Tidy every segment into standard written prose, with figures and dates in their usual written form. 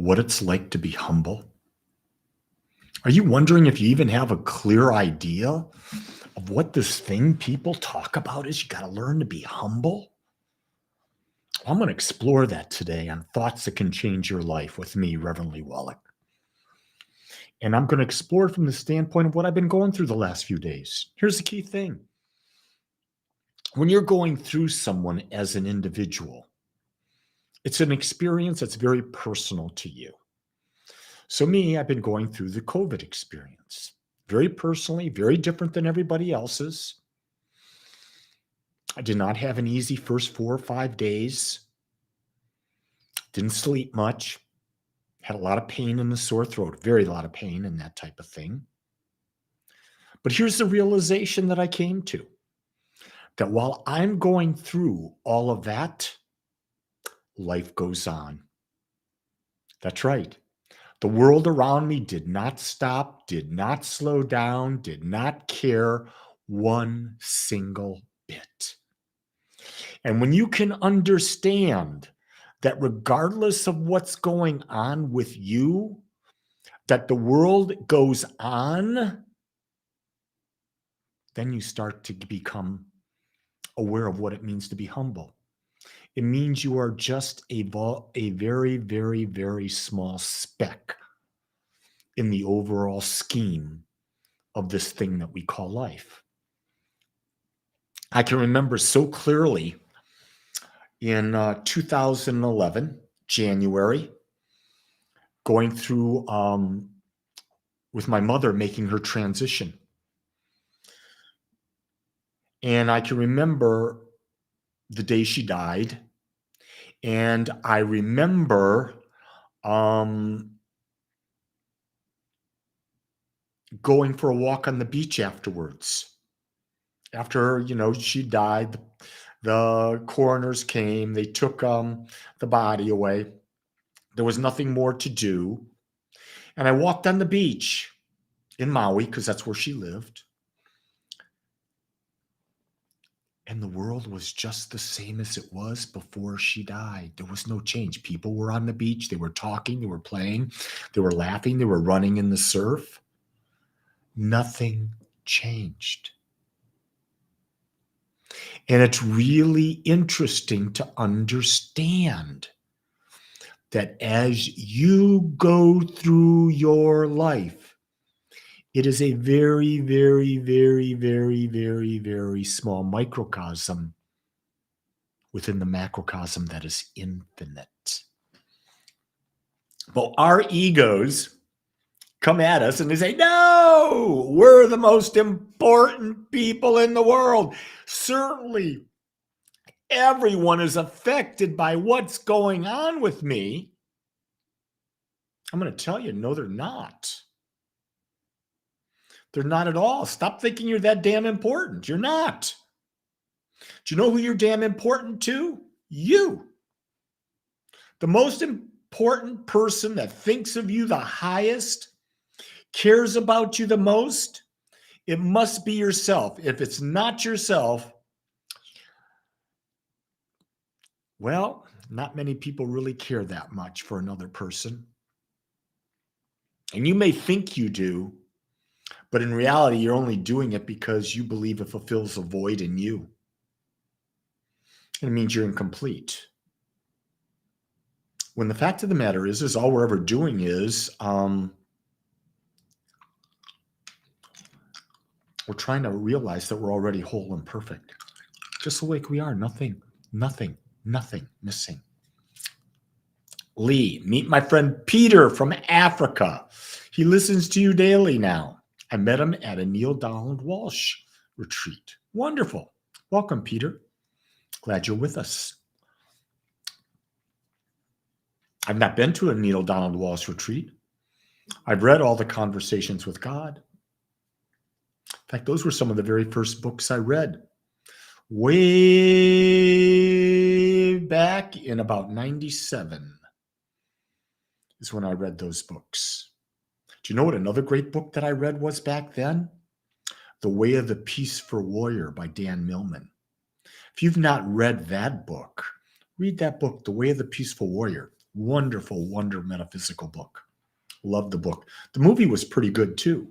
what it's like to be humble? Are you wondering if you even have a clear idea of what this thing people talk about is? You got to learn to be humble. I'm going to explore that today on Thoughts That Can Change Your Life with me, Reverend Lee Wolak. And I'm going to explore it from the standpoint of what I've been going through the last few days. Here's the key thing. When you're going through someone as an individual, it's an experience that's very personal to you. So me, I've been going through the COVID experience. Very personally, very different than everybody else's. I did not have an easy first 4 or 5 days. Didn't sleep much. Had a lot of pain in the sore throat, very lot of pain and that type of thing. But here's the realization that I came to, that while I'm going through all of that, life goes on. That's right. The world around me did not stop, did not slow down, did not care one single bit. And when you can understand that regardless of what's going on with you, that the world goes on, then you start to become aware of what it means to be humble. It means you are just a very, very, very small speck in the overall scheme of this thing that we call life. I can remember so clearly in 2011, January, going through with my mother making her transition. And I can remember the day she died. And I remember going for a walk on the beach afterwards. After, she died, the coroners came, they took the body away. There was nothing more to do. And I walked on the beach in Maui, because that's where she lived. And the world was just the same as it was before she died. There was no change. People were on the beach. They were talking. They were playing. They were laughing. They were running in the surf. Nothing changed. And it's really interesting to understand that as you go through your life, it is a very, very, very, very, very, very small microcosm within the macrocosm that is infinite. But our egos come at us and they say, no, we're the most important people in the world. Certainly, everyone is affected by what's going on with me. I'm going to tell you, no, they're not. They're not at all. Stop thinking you're that damn important. You're not. Do you know who you're damn important to? You. The most important person that thinks of you the highest, cares about you the most, it must be yourself. If it's not yourself, well, not many people really care that much for another person. And you may think you do, but in reality, you're only doing it because you believe it fulfills a void in you. It means you're incomplete. When the fact of the matter is all we're ever doing is we're trying to realize that we're already whole and perfect. Just the way we are, nothing missing. Lee, meet my friend Peter from Africa. He listens to you daily now. I met him at a Neil Donald Walsh retreat. Wonderful. Welcome, Peter. Glad you're with us. I've not been to a Neil Donald Walsh retreat. I've read all the Conversations with God. In fact, those were some of the very first books I read. Way back in about 97 is when I read those books. Do you know what another great book that I read was back then? The Way of the Peaceful Warrior by Dan Millman. If you've not read that book, read that book, The Way of the Peaceful Warrior. Wonderful, metaphysical book. Loved the book. The movie was pretty good too.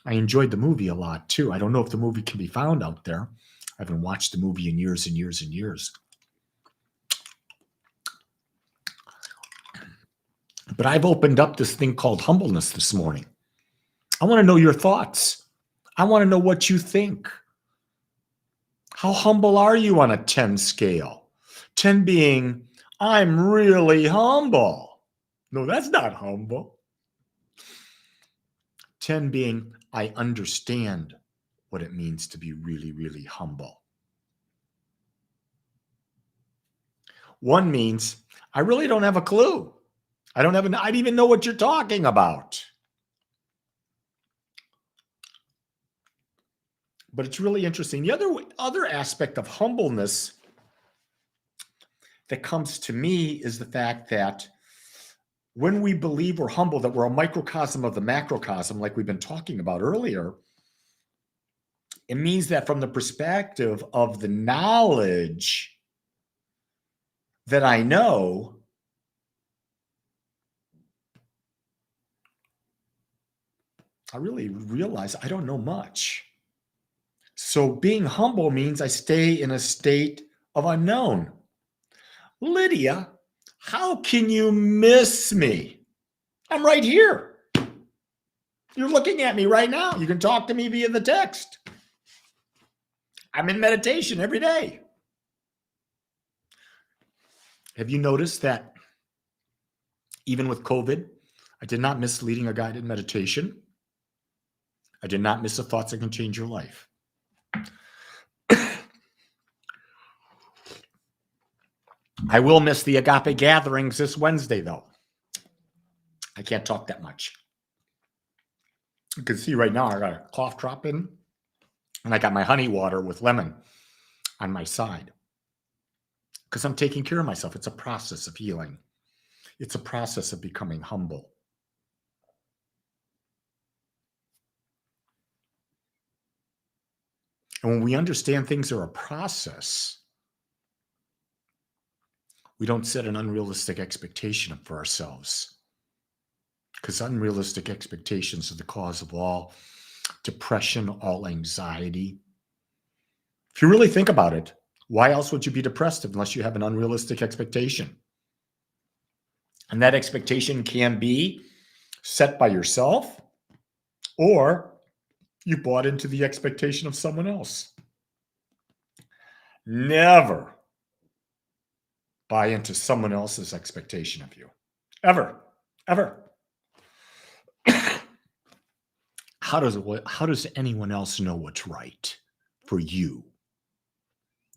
I enjoyed the movie a lot too. I don't know if the movie can be found out there. I haven't watched the movie in years and years and years. But I've opened up this thing called humbleness this morning. I want to know your thoughts. I want to know what you think. How humble are you on a 10 scale? 10 being, I'm really humble. No, that's not humble. 10 being, I understand what it means to be really, really humble. 1 means, I really don't have a clue. I don't even know what you're talking about. But it's really interesting. The other aspect of humbleness that comes to me is the fact that when we believe we're humble, that we're a microcosm of the macrocosm, like we've been talking about earlier, it means that from the perspective of the knowledge that I know, I really realize I don't know much. So being humble means I stay in a state of unknown. Lydia, how can you miss me? I'm right here. You're looking at me right now. You can talk to me via the text. I'm in meditation every day. Have you noticed that even with COVID, I did not miss leading a guided meditation? I did not miss the thoughts that can change your life. I will miss the agape gatherings this Wednesday, though. I can't talk that much. You can see right now I got a cough drop in, and I got my honey water with lemon on my side because I'm taking care of myself. It's a process of healing. It's a process of becoming humble. And when we understand things are a process, we don't set an unrealistic expectation for ourselves, because unrealistic expectations are the cause of all depression, all anxiety. If you really think about it, why else would you be depressed unless you have an unrealistic expectation? And that expectation can be set by yourself, or you bought into the expectation of someone else. Never buy into someone else's expectation of you. Ever. How does anyone else know what's right for you?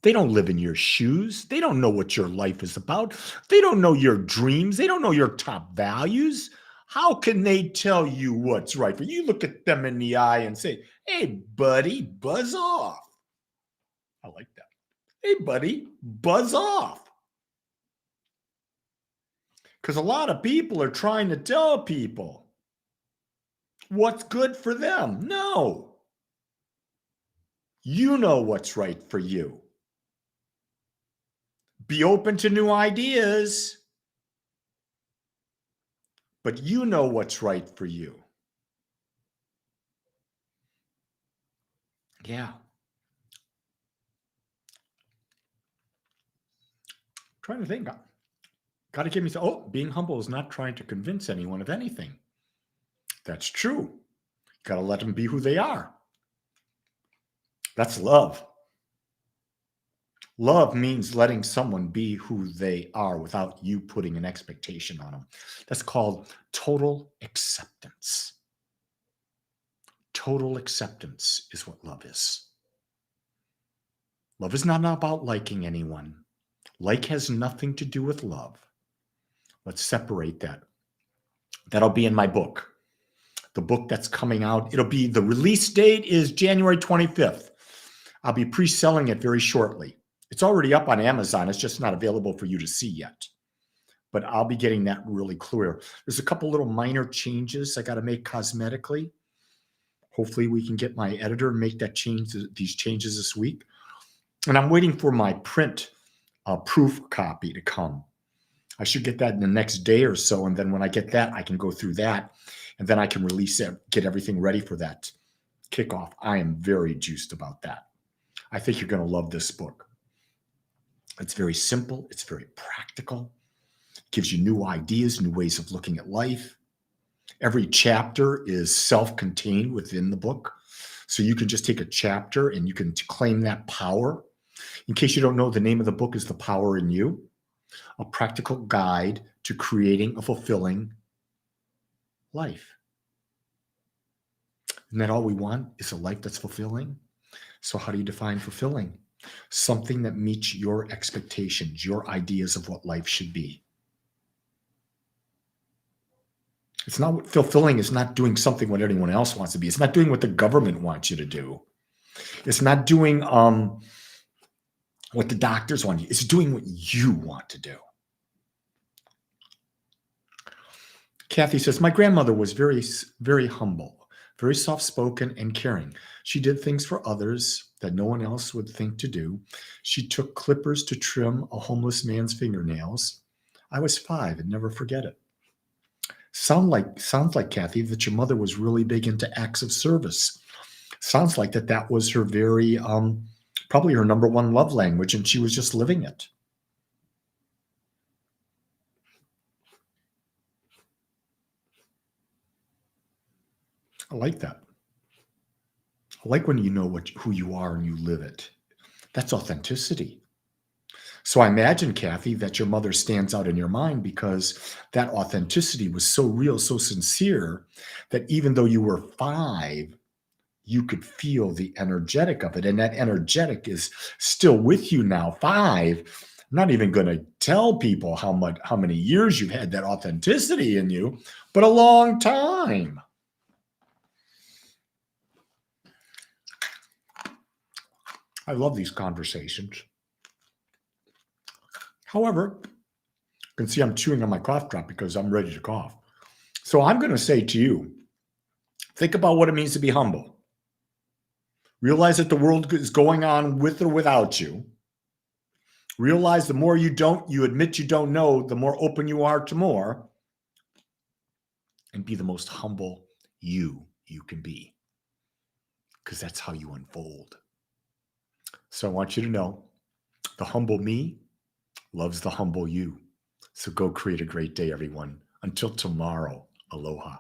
They don't live in your shoes. They don't know what your life is about. They don't know your dreams. They don't know your top values. How can they tell you what's right for you? You look at them in the eye and say, hey, buddy, buzz off. I like that. Hey, buddy, buzz off. Because a lot of people are trying to tell people what's good for them. No. You know what's right for you. Be open to new ideas, but you know what's right for you. Yeah. Trying to think. Got to give me some. Oh, being humble is not trying to convince anyone of anything. That's true. Got to let them be who they are. That's love. Love means letting someone be who they are without you putting an expectation on them. That's called total acceptance. Total acceptance is what love is. Love is not about liking anyone. Like has nothing to do with love. Let's separate that. That'll be in my book. The book that's coming out. The release date is January 25th. I'll be pre-selling it very shortly. It's already up on Amazon. It's just not available for you to see yet. But I'll be getting that really clear. There's a couple little minor changes I got to make cosmetically. Hopefully we can get my editor and make these changes this week. And I'm waiting for my print proof copy to come. I should get that in the next day or so. And then when I get that, I can go through that and then I can release it, get everything ready for that kickoff. I am very juiced about that. I think you're going to love this book. It's very simple. It's very practical. It gives you new ideas, new ways of looking at life. Every chapter is self-contained within the book. So you can just take a chapter and you can claim that power. In case you don't know, the name of the book is The Power in You, a practical guide to creating a fulfilling life. Isn't that all we want, is a life that's fulfilling? So how do you define fulfilling? Something that meets your expectations, your ideas of what life should be. It's not fulfilling is not doing something what anyone else wants to be. It's not doing what the government wants you to do. It's not doing what the doctors want you. It's doing what you want to do. Kathy says, my grandmother was very, very humble, very soft-spoken and caring. She did things for others that no one else would think to do. She took clippers to trim a homeless man's fingernails. I was 5 and never forget it. Sounds like, Kathy, that your mother was really big into acts of service. Sounds like that was her very, probably her number one love language, and she was just living it. I like that. I like when you know who you are and you live it. That's authenticity. So I imagine, Kathy, that your mother stands out in your mind because that authenticity was so real, so sincere, that even though you were 5, you could feel the energetic of it. And that energetic is still with you now, 5. I'm not even going to tell people how many years you've had that authenticity in you, but a long time. I love these conversations. However, you can see I'm chewing on my cough drop because I'm ready to cough. So I'm going to say to you, think about what it means to be humble. Realize that the world is going on with or without you. Realize the more you admit you don't know, the more open you are to more. And be the most humble you can be. Because that's how you unfold. So I want you to know, the humble me loves the humble you. So go create a great day, everyone. Until tomorrow, aloha.